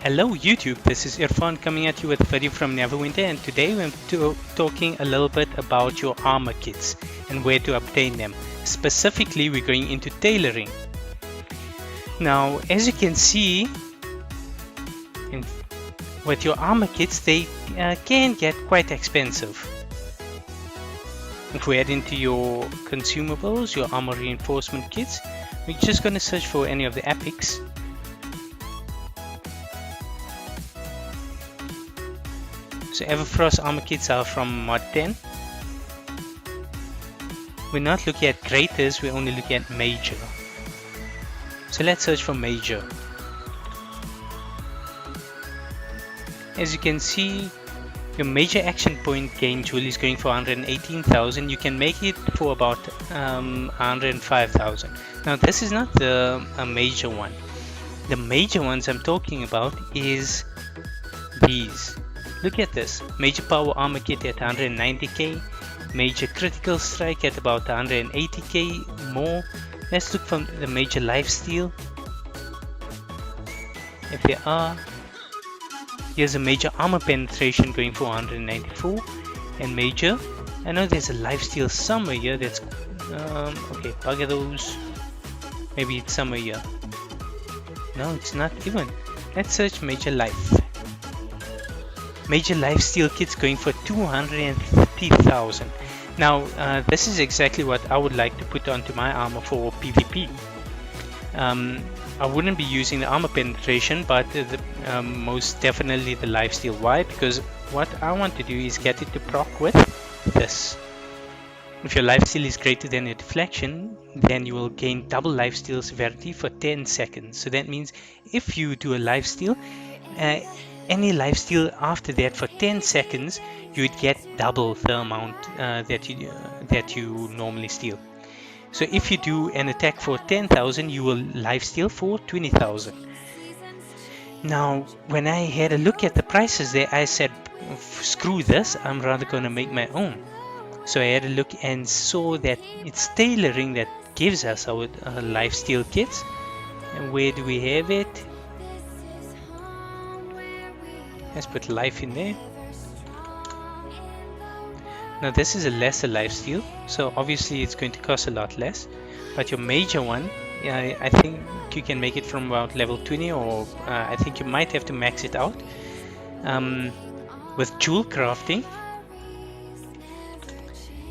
Hello YouTube, this is Irfan coming at you with a video from Neverwinter, and today we're talking a little bit about your armor kits and where to obtain them. Specifically, we're going into tailoring. Now, as you can see, with your armor kits, they can get quite expensive. If we head into your consumables, your armor reinforcement kits, we're just going to search for any of the epics. So Everfrost armor kits are from mod 10. We're not looking at greatest, we're only looking at major. So let's search for major. As you can see, your major action point gain jewel is going for 118,000. You can make it for about 105,000. Now this is not a major one. The major ones I'm talking about is these. Look at this, major power armor kit at 190k, major critical strike at about 180k more. Let's look for the major lifesteal, if there are. Here's a major armor penetration going for 194, and major, I know there's a lifesteal somewhere here that's, okay, bugger those, maybe it's somewhere here. No, it's not even. Let's search major life. Major lifesteal kits going for 250,000. Now this is exactly what I would like to put onto my armor for PvP. I wouldn't be using the armor penetration, but most definitely the lifesteal. Why? Because what I want to do is get it to proc with this. If your lifesteal is greater than your deflection, then you will gain double lifesteal severity for 10 seconds. So that means if you do a lifesteal, any lifesteal after that for 10 seconds, you would get double the amount that you normally steal. So if you do an attack for 10,000, you will lifesteal for 20,000. Now, when I had a look at the prices there, I said, screw this, I'm rather going to make my own. So I had a look and saw that it's tailoring that gives us our lifesteal kits. And where do we have it? Let's put life in there. Now this is a lesser lifesteal, so obviously it's going to cost a lot less. But your major one, I think you can make it from about level 20, or I think you might have to max it out. With jewel crafting,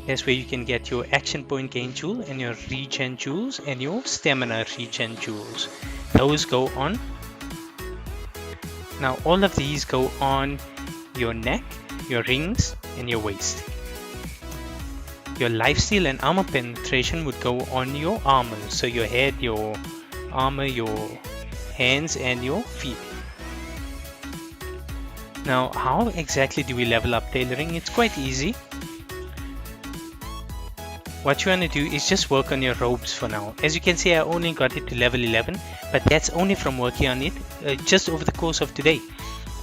that's where you can get your action point gain jewel and your regen jewels and your stamina regen jewels. Those go on. Now all of these go on your neck, your rings, and your waist. Your lifesteal and armor penetration would go on your armor, so your head, your armor, your hands, and your feet. Now how exactly do we level up tailoring? It's quite easy. What you want to do is just work on your robes for now. As you can see, I only got it to level 11, but that's only from working on it just over the course of today.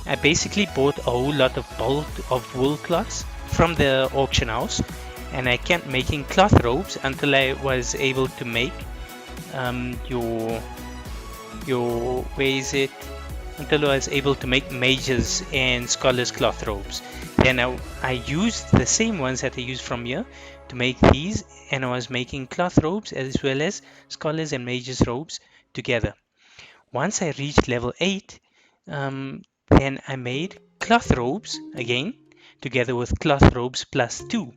I basically bought a whole lot of bulk of wool cloths from the auction house, and I kept making cloth robes until I was able to make until I was able to make mages and scholars cloth robes. Then I used the same ones that I used from here to make these, and I was making cloth robes as well as scholars and mages robes together. Once I reached level 8, then I made cloth robes again together with cloth robes plus 2.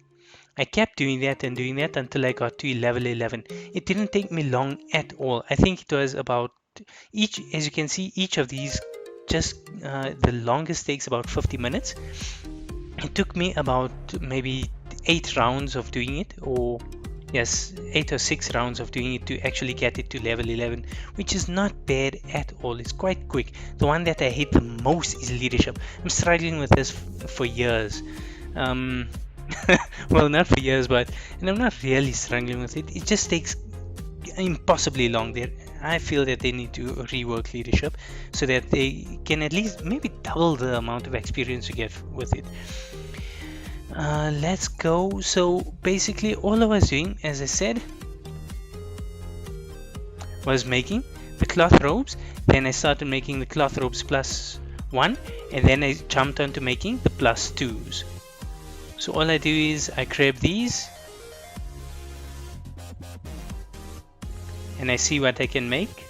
I kept doing that and doing that until I got to level 11. It didn't take me long at all. I think it was about each, as you can see, each of these just the longest takes about 50 minutes. It took me about maybe 8 rounds of doing it, or yes, 8 or 6 rounds of doing it to actually get it to level 11, which is not bad at all. It's quite quick. The one that I hate the most is leadership. I'm struggling with this for years. Well, not for years, but and I'm not really struggling with it. It just takes impossibly long there. I feel that they need to rework leadership so that they can at least maybe double the amount of experience you get with it. Let's go. So basically all I was doing, as I said, was making the cloth robes. Then I started making the cloth robes plus 1, and then I jumped on to making the +2s. So all I do is I grab these and I see what I can make.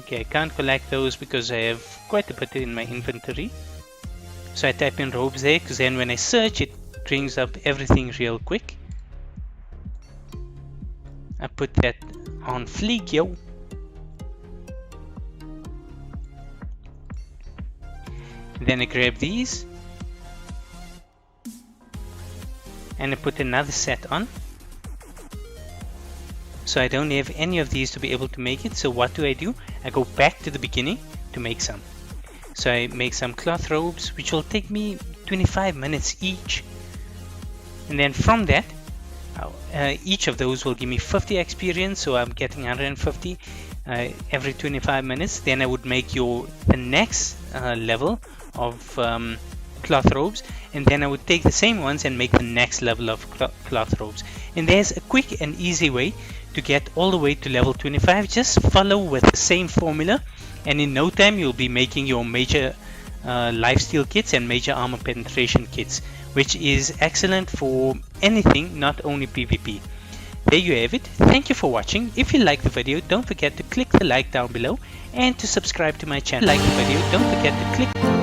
Okay, I can't collect those because I have quite a bit in my inventory. So I type in robes there, because then when I search it brings up everything real quick. I put that on fleek, yo. Then I grab these and I put another set on. So I don't have any of these to be able to make it. So what do? I go back to the beginning to make some. So I make some cloth robes, which will take me 25 minutes each. And then from that, each of those will give me 50 experience. So I'm getting 150 every 25 minutes. Then I would make the next level of cloth robes, and then I would take the same ones and make the next level of cloth robes. And there's a quick and easy way to get all the way to level 25. Just follow with the same formula, and in no time you'll be making your major lifesteal kits and major armor penetration kits, which is excellent for anything, not only PvP. There you have it. Thank you for watching. If you like the video, don't forget to click the like down below and to subscribe to my channel. If you like the video, don't forget to click